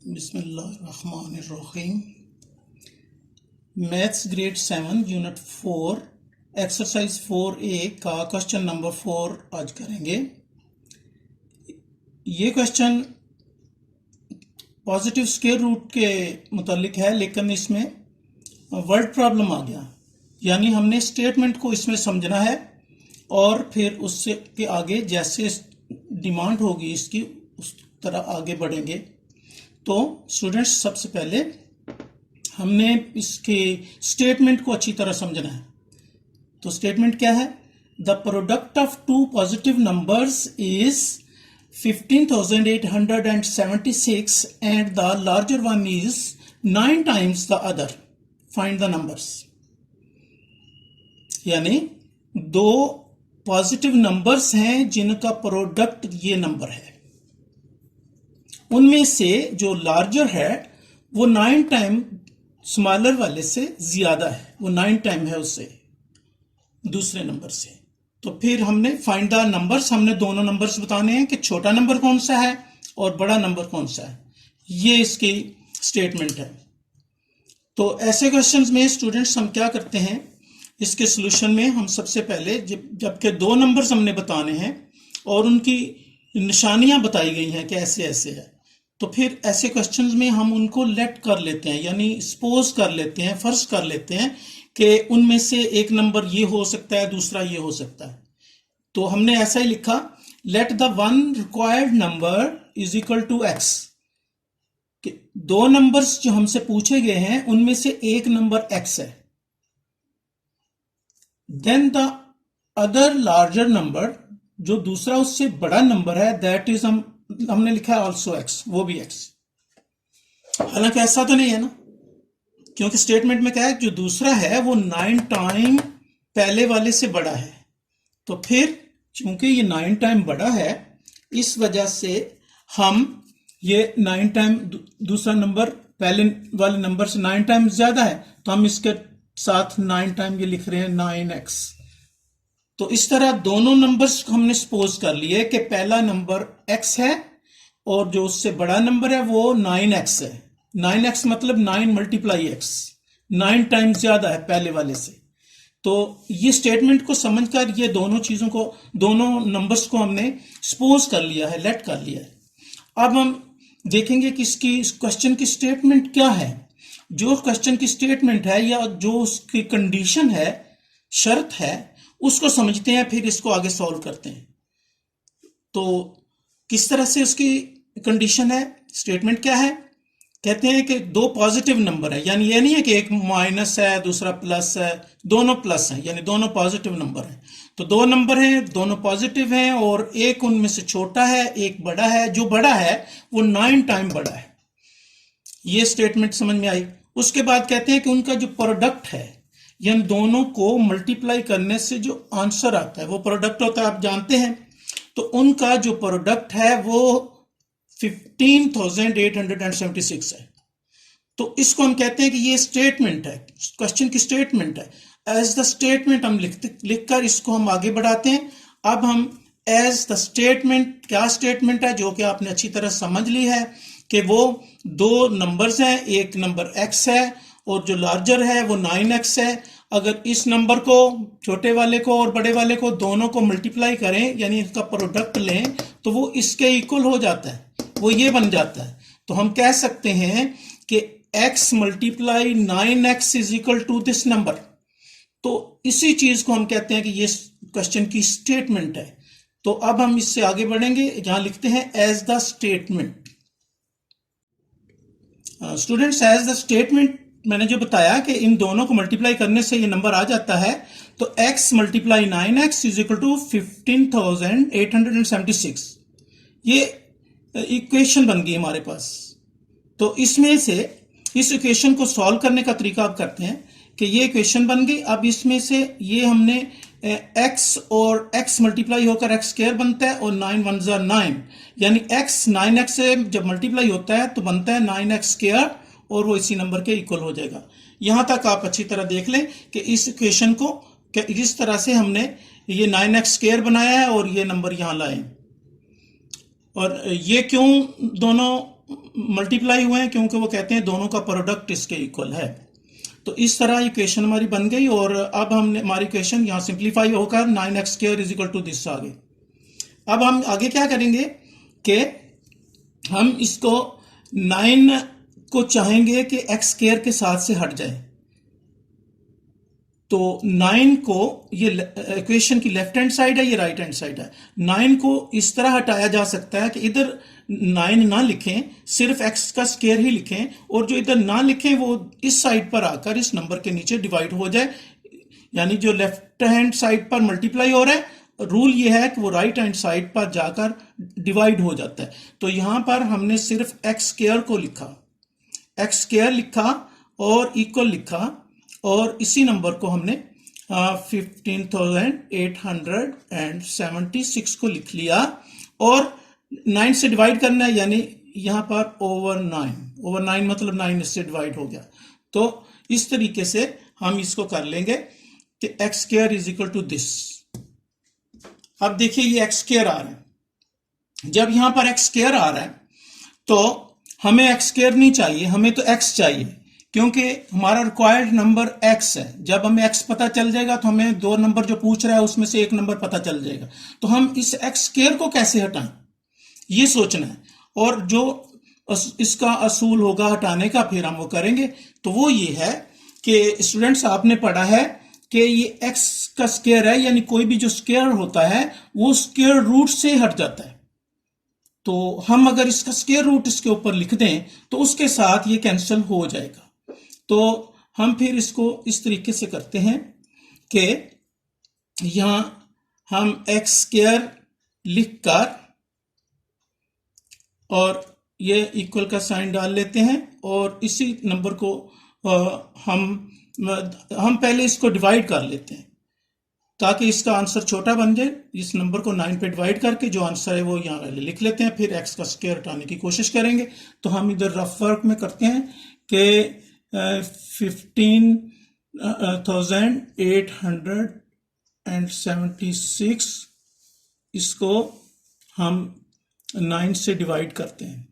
बिस्मिल्लाहिर्रहमानिर्रहीम। Maths grade 7 unit 4 exercise 4A का question number 4 आज करेंगे। ये क्वेश्चन पॉजिटिव स्क्वायर रूट के मुतालिक है, लेकिन इसमें वर्ड प्रॉब्लम आ गया, यानी हमने स्टेटमेंट को इसमें समझना है और फिर उससे के आगे जैसे डिमांड होगी इसकी उस तरह आगे बढ़ेंगे। तो स्टूडेंट्स, सबसे पहले हमने इसके स्टेटमेंट को अच्छी तरह समझना है। तो स्टेटमेंट क्या है? The product of two positive numbers is 15,876 and the larger one is 9 times the other. Find the numbers. यानी दो पॉजिटिव नंबर्स हैं जिनका प्रोडक्ट ये नंबर है, उनमें से जो लार्जर है वो 9 टाइम स्मॉलर वाले से ज्यादा है, वो 9 टाइम है उससे दूसरे नंबर से। तो फिर हमने फाइंड द नंबर्स, हमने दोनों नंबर्स बताने हैं कि छोटा नंबर कौन सा है और बड़ा नंबर कौन सा है। ये इसकी स्टेटमेंट है। तो ऐसे क्वेश्चंस में स्टूडेंट्स हम क्या करते हैं, इसके सॉल्यूशन में हम सबसे पहले जबकि दो नंबर्स हमने बताने हैं और उनकी निशानियां बताई गई हैं कि ऐसे ऐसे है, तो फिर ऐसे क्वेश्चंस में हम उनको लेट कर लेते हैं, यानी सपोज कर लेते हैं, फर्ज कर लेते हैं कि उनमें से एक नंबर ये हो सकता है, दूसरा ये हो सकता है। तो हमने ऐसा ही लिखा, let the one required number is equal to x. दो नंबर्स जो हमसे पूछे गए हैं उनमें से एक नंबर एक्स है, then the other larger number, जो दूसरा उससे बड़ा नंबर है, दैट इज हमने लिखा है ऑल्सो एक्स, वो भी एक्स। हालांकि ऐसा तो नहीं है ना, क्योंकि स्टेटमेंट में क्या है, जो दूसरा है वो 9 टाइम पहले वाले से बड़ा है। तो फिर चूंकि ये 9 टाइम बड़ा है, इस वजह से हम ये 9 टाइम दूसरा नंबर पहले वाले नंबर से 9 टाइम ज्यादा है, तो हम इसके साथ 9 टाइम ये लिख रहे हैं 9x। तो इस तरह दोनों नंबर्स को हमने सपोज कर लिए कि पहला नंबर x है और जो उससे बड़ा नंबर है वो 9x है। 9x मतलब 9 मल्टीप्लाई x, 9 टाइम ज्यादा है पहले वाले से। तो ये स्टेटमेंट को समझकर ये दोनों चीजों को, दोनों नंबर्स को हमने सपोज कर लिया है, लेट कर लिया है। अब हम देखेंगे कि इसकी क्वेश्चन की स्टेटमेंट क्या है। जो क्वेश्चन की स्टेटमेंट है या जो उसकी कंडीशन है, शर्त है, उसको समझते हैं, फिर इसको आगे सॉल्व करते हैं। तो किस तरह से उसकी कंडीशन है, स्टेटमेंट क्या है? कहते हैं कि दो पॉजिटिव नंबर है, यानी ये नहीं है कि एक माइनस है दूसरा प्लस है, दोनों प्लस है, यानी दोनों पॉजिटिव नंबर है। तो दो नंबर हैं, दोनों पॉजिटिव हैं और एक उनमें से छोटा है, एक बड़ा है। जो बड़ा है वो 9 टाइम बड़ा है। ये स्टेटमेंट समझ में आई। उसके बाद कहते हैं कि उनका जो प्रोडक्ट है, यानी दोनों को मल्टीप्लाई करने से जो आंसर आता है वो प्रोडक्ट होता है, आप जानते हैं। तो उनका जो प्रोडक्ट है वो 15,876 है। तो इसको हम कहते हैं कि ये स्टेटमेंट है, क्वेश्चन की स्टेटमेंट है। एज द स्टेटमेंट हम लिखकर इसको हम आगे बढ़ाते हैं। अब हम एज द स्टेटमेंट, क्या स्टेटमेंट है, जो कि आपने अच्छी तरह समझ ली है कि वो दो नंबर्स हैं, एक नंबर x है और जो लार्जर है वो 9x है। अगर इस नंबर को, छोटे वाले को और बड़े वाले को, दोनों को मल्टीप्लाई करें, यानी इसका प्रोडक्ट लें, तो वो इसके इक्वल हो जाता है, वो ये बन जाता है। तो हम कह सकते हैं कि x multiply 9x is equal to this number. तो इसी चीज को हम कहते हैं कि ये क्वेश्चन की स्टेटमेंट है। तो अब हम इससे आगे बढ़ेंगे, यहां लिखते हैं as the statement. Students, as the statement मैंने जो बताया कि इन दोनों को मल्टीप्लाई करने से ये नंबर आ जाता है। तो x multiply 9x is equal to 15,876। ये इक्वेशन बन गई हमारे पास। तो इसमें से इस इक्वेशन को सॉल्व करने का तरीका आप करते हैं कि ये इक्वेशन बन गई। अब इसमें से ये हमने x और x मल्टीप्लाई होकर x स्क्वायर बनता है और 9 1 जा 9, यानी x 9x से जब मल्टीप्लाई होता है तो बनता है 9x स्क्वायर और वो इसी नंबर के इक्वल हो जाएगा। यहां तक आप अच्छी तरह देख लें कि इस इक्वेशन को इस तरह से हमने ये 9x स्क्वायर बनाया है और ये नंबर यहां लाए। और ये क्यों दोनों मल्टीप्लाई हुए हैं क्योंकि वो कहते हैं दोनों का प्रोडक्ट इसके इक्वल है। तो इस तरह इक्वेशन हमारी बन गई और अब हमने हमारी इक्वेशन यहाँ सिंप्लीफाई होकर 9x² is equal to this आ गई। अब हम आगे क्या करेंगे कि हम इसको 9 को चाहेंगे कि x² के साथ से हट जाए। तो 9 को, ये इक्वेशन की लेफ्ट हैंड साइड है, ये राइट हैंड साइड है। 9 को इस तरह हटाया जा सकता है कि इधर 9 ना लिखें, सिर्फ x का स्क्वायर ही लिखें, और जो इधर ना लिखें वो इस साइड पर आकर इस नंबर के नीचे डिवाइड हो जाए। यानी जो लेफ्ट हैंड साइड पर मल्टीप्लाई हो रहा है, रूल ये है कि वो राइट हैंड साइड पर जाकर डिवाइड हो जाता है। तो यहां पर हमने सिर्फ x² को लिखा, x² लिखा और इक्वल लिखा, और इसी नंबर को हमने 15,876 को लिख लिया और 9 से डिवाइड करना है, यानी यहां पर ओवर 9 मतलब 9 इससे डिवाइड हो गया। तो इस तरीके से हम इसको कर लेंगे कि x² is equal to this. अब देखिए ये x² आ रहा है, जब यहां पर x² आ रहा है तो हमें x² नहीं चाहिए, हमें तो x चाहिए, क्योंकि हमारा रिक्वायर्ड नंबर x है। जब हमें x पता चल जाएगा तो हमें 2 नंबर जो पूछ रहा है उसमें से एक नंबर पता चल जाएगा। तो हम इस x² को कैसे हटाएं, ये सोचना है, और जो इसका असूल होगा हटाने का फिर हम वो करेंगे। तो वो ये है कि स्टूडेंट्स, आपने पढ़ा है कि ये x का स्क्वायर है, यानी कोई भी जो स्क्वायर होता है वो स्क्वायर रूट से हट जाता है। तो हम अगर इसका स्क्वायर रूट इसके ऊपर लिख दें तो उसके साथ ये कैंसिल हो जाएगा। तो हम फिर इसको इस तरीके से करते हैं कि यहां हम x² लिखकर और ये इक्वल का साइन डाल लेते हैं, और इसी नंबर को हम पहले इसको डिवाइड कर लेते हैं ताकि इसका आंसर छोटा बन जाए। इस नंबर को 9 पे डिवाइड करके जो आंसर है वो यहाँ पहले लिख लेते हैं, फिर x का स्क्वायर हटाने की कोशिश करेंगे। तो हम इधर रफ वर्क में करते हैं कि 15,876 इसको हम 9 से डिवाइड करते हैं।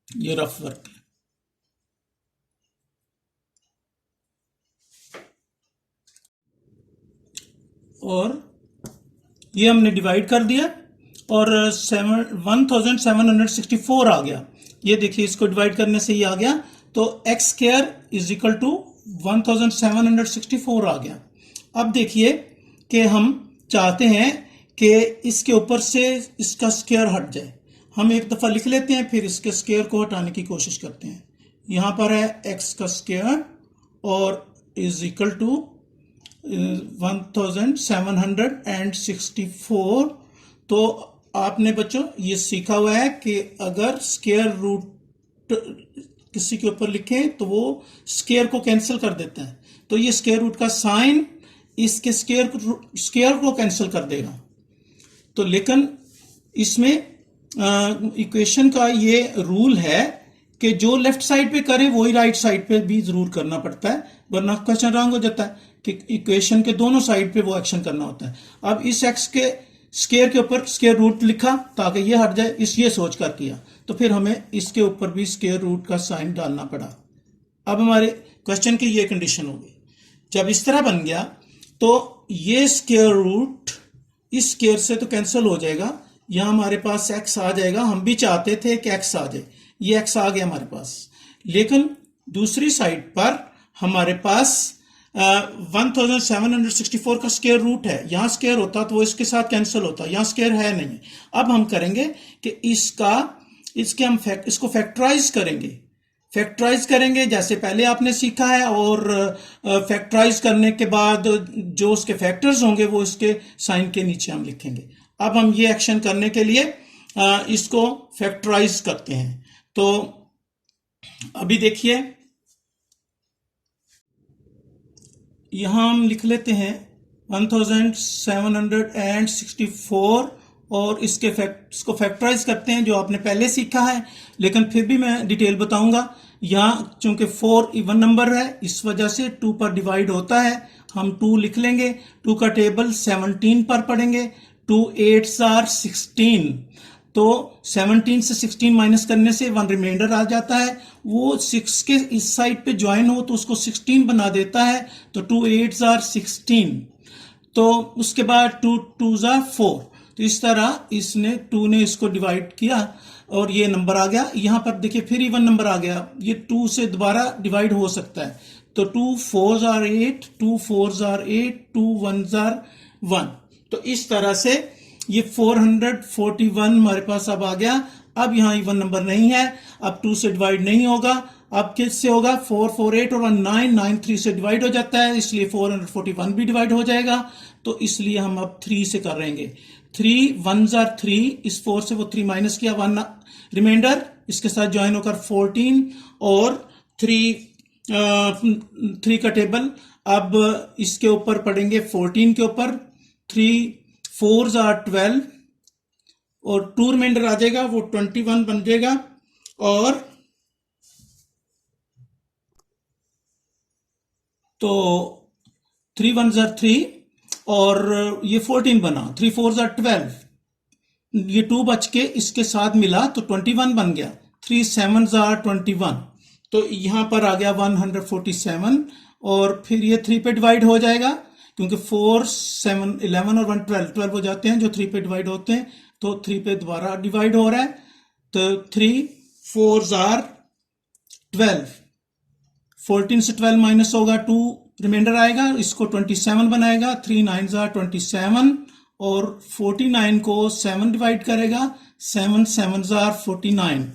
ये रफ वर्क है। और ये हमने डिवाइड कर दिया और 1764 आ गया। ये देखिए, इसको डिवाइड करने से ये आ गया, तो x² इज इक्वल टू 1764 आ गया। अब देखिए कि हम चाहते हैं कि इसके ऊपर से इसका स्क्वायर हट जाए। हम एक दफ़ा लिख लेते हैं, फिर इसके स्क्वायर को हटाने की कोशिश करते हैं। यहाँ पर है x का स्क्वायर और इज इक्वल टू 1764। तो आपने बच्चों ये सीखा हुआ है कि अगर स्क्वायर रूट किसी के ऊपर लिखें तो वो स्क्वायर को कैंसिल कर देता है। तो ये स्क्वायर रूट का साइन इसके स्क्वायर को कैंसिल कर देगा। तो लेकिन इसमें इक्वेशन का ये रूल है कि जो लेफ्ट साइड पे करे वही राइट साइड पे भी जरूर करना पड़ता है, वरना क्वेश्चन रॉन्ग हो जाता है कि इक्वेशन के दोनों साइड पे वो एक्शन करना होता है। अब इस x के स्क्वायर के ऊपर स्क्वायर रूट लिखा ताकि ये हट जाए, ये सोच कर किया, तो फिर हमें इसके ऊपर भी स्क्वायर रूट का साइन डालना पड़ा। अब हमारे क्वेश्चन की ये कंडीशन हो गई। जब इस तरह बन गया तो ये स्क्वायर रूट इस स्क्वायर से तो कैंसिल हो जाएगा, यहां हमारे पास x आ जाएगा। हम भी चाहते थे कि x आ जाए, ये x आ गया हमारे पास, लेकिन दूसरी साइड पर हमारे पास 1764 का स्क्वायर रूट है। यहां स्क्वायर होता तो वो इसके साथ कैंसिल होता, यहां स्क्वायर है नहीं। अब हम करेंगे कि इसको फैक्टराइज करेंगे जैसे पहले आपने सीखा है, और फैक्टराइज करने के बाद जो उसके फैक्टर्स होंगे वो इसके साइन के नीचे हम लिखेंगे। अब हम ये एक्शन करने के लिए इसको फैक्टराइज करते हैं। तो अभी देखिए, यहां हम लिख लेते हैं 1764 और इसको फैक्टराइज करते हैं जो आपने पहले सीखा है, लेकिन फिर भी मैं डिटेल बताऊंगा। यहाँ चूंकि 4 इवन नंबर है इस वजह से 2 पर डिवाइड होता है, हम 2 लिख लेंगे। 2 का टेबल 17 पर पढ़ेंगे। 2 8s are 16। तो 17 से 16 माइनस करने से 1 रिमाइंडर आ जाता है, वो 6 के इस साइड पे ज्वाइन हो तो उसको 16 बना देता है, तो 2 8s are 16, तो उसके बाद 2 2s are 4, तो इस तरह इसने 2 ने इसको डिवाइड किया और ये नंबर आ गया। यहां पर देखिए फिर इवन नंबर आ गया, ये 2 से दोबारा डिवाइड हो सकता है, तो 2 4s are 8, 2 4s are 8, 2 1s are 1, तो इस तरह से ये 441 हमारे पास अब आ गया। अब यहां इवन नंबर नहीं है, अब 2 से डिवाइड नहीं होगा, अब किससे होगा, 4 4 8 और 9 9 3 से डिवाइड हो जाता है, इसलिए 441 भी डिवाइड हो जाएगा, तो इसलिए हम अब 3 से कर रहेंगे। 3 1s are 3, इस 4 से वो 3 माइनस किया, 1 रिमाइंडर इसके साथ ज्वाइन होकर 14 और 3 का टेबल अब इसके ऊपर पढ़ेंगे 14 के ऊपर, 3 4s are 12 और 2 रिमाइंडर आ जाएगा, वो 21 बन जाएगा, और तो 3 1s are 3 और ये 14 बना, 3 4s are 12, ये 2 बच के इसके साथ मिला तो 21 बन गया, 3 7s are 21, तो यहां पर आ गया 147, और फिर ये 3 पे डिवाइड हो जाएगा क्योंकि 4 7 11 और 1 12 12 हो जाते हैं जो 3 पे डिवाइड होते हैं, तो 3 पे दोबारा डिवाइड हो रहा है, तो 3 4s are 12, 14 से 12 माइनस होगा, 2 रिमाइंडर आएगा, इसको 27 बनाएगा, 3 9s are 27 और 49 को 7 डिवाइड करेगा, 7 7s are 49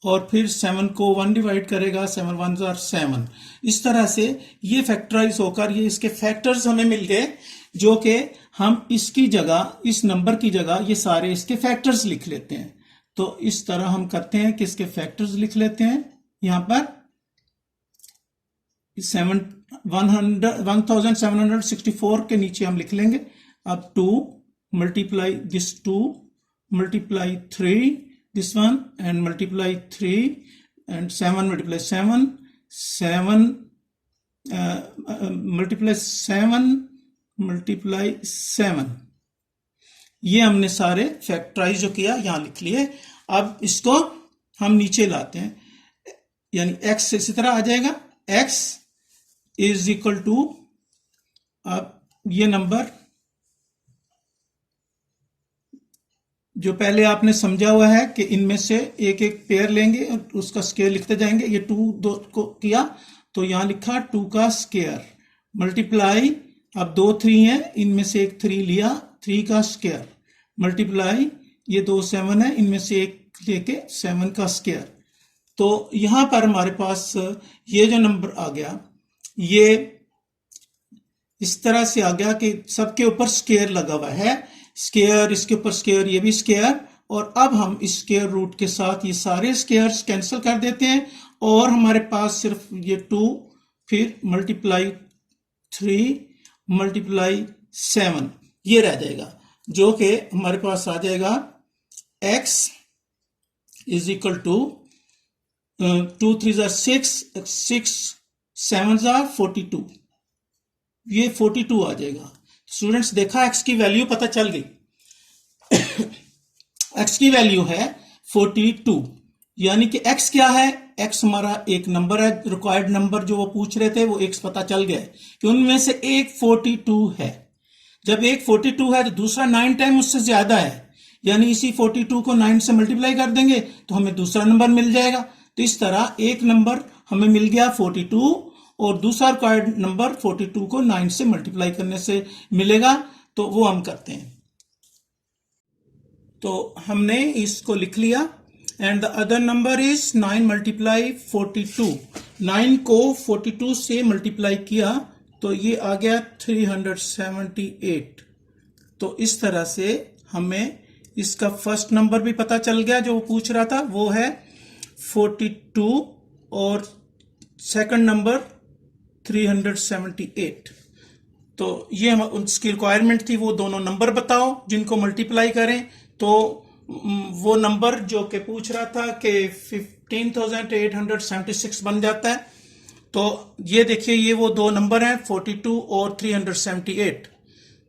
और फिर 7 को 1 डिवाइड करेगा, 7 1s are 7। इस तरह से ये फैक्टराइज होकर ये इसके फैक्टर्स हमें मिल गए, जो कि हम इसकी जगह, इस नंबर की जगह ये सारे इसके फैक्टर्स लिख लेते हैं। तो इस तरह हम करते हैं कि इसके फैक्टर्स लिख लेते हैं, यहां पर 1764 के नीचे हम लिख लेंगे, अब 2 multiply this 2 multiply 3 this one and multiply 3 and 7 multiply 7 multiply 7 multiply 7, ये हमने सारे फैक्टराइज जो किया यहां लिख लिए। अब इसको हम नीचे लाते हैं, यानी x इसी तरह आ जाएगा, x इज इक्वल टू, अब ये नंबर जो पहले आपने समझा हुआ है कि इनमें से एक एक पेयर लेंगे और उसका स्केयर लिखते जाएंगे, ये 2 2 को किया तो यहां लिखा 2 का स्केयर मल्टीप्लाई, अब 2 3 है, इनमें से एक 3 लिया, 3 का स्केयर मल्टीप्लाई, ये 2 7 है, इनमें से एक लेके 7 का स्केयर। तो यहां पर हमारे पास ये जो नंबर आ गया ये इस तरह से आ गया कि सबके ऊपर स्केयर लगा हुआ है, स्केयर इसके ऊपर स्केयर, ये भी स्केयर, और अब हम इस स्केयर रूट के साथ ये सारे स्केयर्स कैंसिल कर देते हैं और हमारे पास सिर्फ ये 2 फिर मल्टीप्लाई 3 मल्टीप्लाई 7 ये रह जाएगा, जो कि हमारे पास आ जाएगा x इज इक्वल टू 2 3 6 6 7 42, ये 42 आ जाएगा। स्टूडेंट्स देखा x की वैल्यू पता चल गई x की वैल्यू है 42, यानी कि x क्या है, x हमारा एक नंबर है, रिक्वायर्ड नंबर जो वो पूछ रहे थे वो x पता चल गया कि उनमें से एक 42 है। जब एक 42 है तो दूसरा 9 टाइम उससे ज्यादा है, यानी इसी 42 को 9 से मल्टीप्लाई कर देंगे तो हमें दूसरा नंबर मिल जाएगा। तो इस तरह एक नंबर हमें मिल गया 42 और दूसरा रिक्वायर्ड नंबर 42 को 9 से मल्टीप्लाई करने से मिलेगा, तो वो हम करते हैं। तो हमने इसको लिख लिया, and the other number is 9 multiply 42, 9 को 42 से मल्टीप्लाई किया तो ये आ गया 378। तो इस तरह से हमें इसका फर्स्ट नंबर भी पता चल गया जो वो पूछ रहा था, वो है 42 और सेकंड नंबर 378। तो ये उसकी रिक्वायरमेंट थी, वो दोनों नंबर बताओ जिनको मल्टीप्लाई करें। तो वो नंबर जो कि पूछ रहा था कि 15,876 बन जाता है। तो ये देखिए ये वो दो नंबर हैं 42 और 378।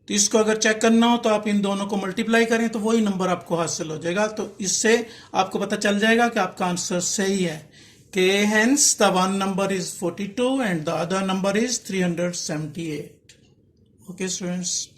तो इसको अगर चेक करना हो तो आप इन दोनों को मल्टीप्लाई करें तो वही नंबर आपको हासिल हो जाएगा। तो इससे आपको पता चल जाएगा कि आपका आंसर सही है कि hence the one number is 42 and the other number is 378। Okay students.